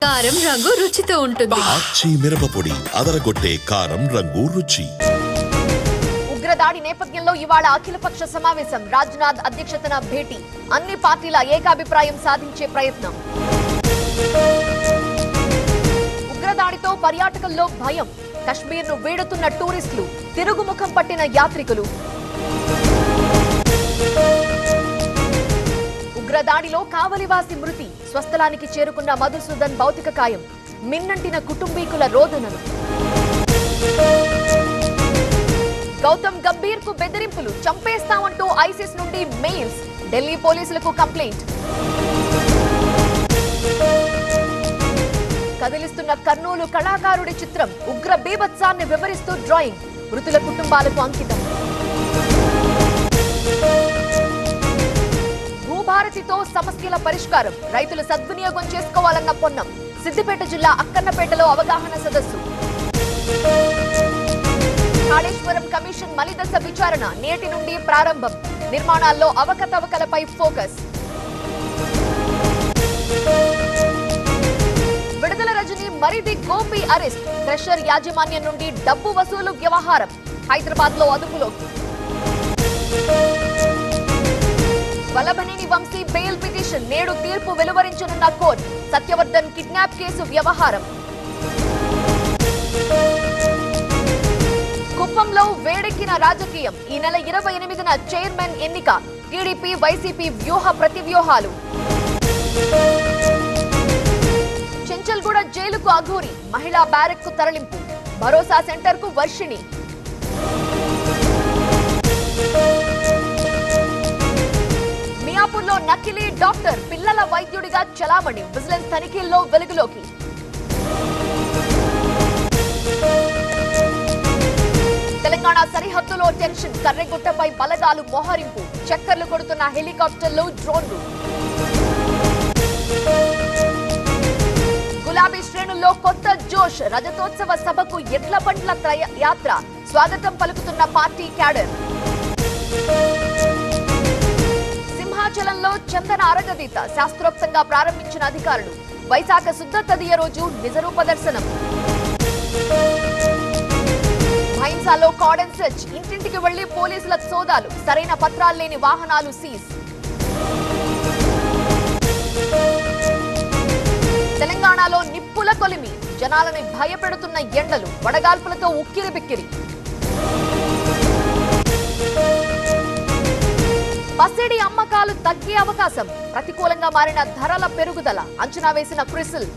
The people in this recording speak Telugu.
కారం రంగు రుచితో ఉంటుంది. ఆచి మిరపపొడి అదరగొట్టే కారం రంగు రుచి. ఉగ్రదాడి నేపథ్యంలో ఇవాళ అఖిలపక్ష సమావేశం. రాజ్నాథ్ అధ్యక్షతన భేటీ. అన్ని పార్టీల ఏకాభిప్రాయం సాధించే ప్రయత్నం. ఉగ్రదాడితో పర్యాటకుల్లో భయం. కశ్మీర్ను వీడుతున్న టూరిస్టులు, తిరుగుముఖం పట్టిన యాత్రికులు. ఉగ్రదాడిలో కావలివాసి మృతి. స్వస్థలానికి చేరుకున్న మధుసూదన్ భౌతిక కాయం. మిన్నంటిన కుటుంబీకుల రోదనలు. గౌతమ్ గంభీర్ కు బెదిరింపులు. చంపేస్తామంటూ ఐసిస్ నుండి మెయిల్స్. ఢిల్లీ పోలీసులకు కంప్లైంట్. కదిలిస్తున్న కర్నూలు కళాకారుడి చిత్రం. ఉగ్ర బీభత్సాన్ని వివరిస్తూ డ్రాయింగ్. మృతుల కుటుంబాలకు అంకితం. భూభారతితో సమస్యల పరిష్కారం. రైతులు సద్వినియోగం చేసుకోవాలన్న పొన్నం. సిద్దిపేట జిల్లా అక్కన్నపేటలో అవగాహన సదస్సు. కాళేశ్వరం కమిషన్ మలిదశ విచారణ నేటి నుండి ప్రారంభం. నిర్మాణాల్లో అవకతవకలపై ఫోకస్. విడుదల రజని మరిది గోపి అరెస్ట్. క్రషర్ యాజమాన్యం నుండి డబ్బు వసూలు వ్యవహారం. హైదరాబాద్ లో అదుపులోకి. Vallabhaneni Vamsi bail petition. నేడు తీర్పు వెలువరించనున్న కోర్టు. సత్యవర్ధన్ కిడ్నాప్ కేసు వ్యవహారం. కుప్పంలో వేడెక్కిన రాజకీయం. ఈ నెల 28న చైర్మన్ ఎన్నిక. టీడీపీ వైసీపీ వ్యూహ ప్రతివ్యూహాలు. చెంచల్గూడ జైలుకు అఘోరి. మహిళా బ్యారెక్ కు తరలింపు. భరోసా సెంటర్ కు వర్షిణి. మియాపూర్లో నకిలీ డాక్టర్ పిల్లల వైద్యుడిగా చలామణి. విజిలెన్స్ తనిఖీల్లో వెలుగులోకి. తెలంగాణ సరిహద్దులో టెన్షన్. కర్రెగుట్టపై బలగాలు మోహరింపు. చక్కర్లు కొడుతున్న హెలికాప్టర్లు, డ్రోన్లు. గులాబీ శ్రేణుల్లో కొత్త జోష్. రజతోత్సవ సభకు ఎడ్ల బండ్ల యాత్ర. స్వాగతం పలుకుతున్న పార్టీ క్యాడర్. సింహాచలంలో చందన అరగదీత. శాస్త్రోక్తంగా ప్రారంభించిన అధికారులు. వైశాఖ శుద్ధ తదియ రోజు నిజరూప దర్శనం. భైంసాలో కార్డన్ సెర్చ్. ఇంటింటికి వెళ్లి పోలీసుల సోదాలు. సరైన పత్రాలు లేని వాహనాలు సీజ్. తెలంగాణలో నిప్పుల కొలిమి. జనాలను భయపెడుతున్న ఎండలు. వడగాల్పులతో ఉక్కిరిబిక్కిరి. పసిడి అమ్మకాలు తగ్గే అవకాశం. ప్రతికూలంగా మారిన ధరల పెరుగుదల. అంచనా వేసిన క్రిసిల్.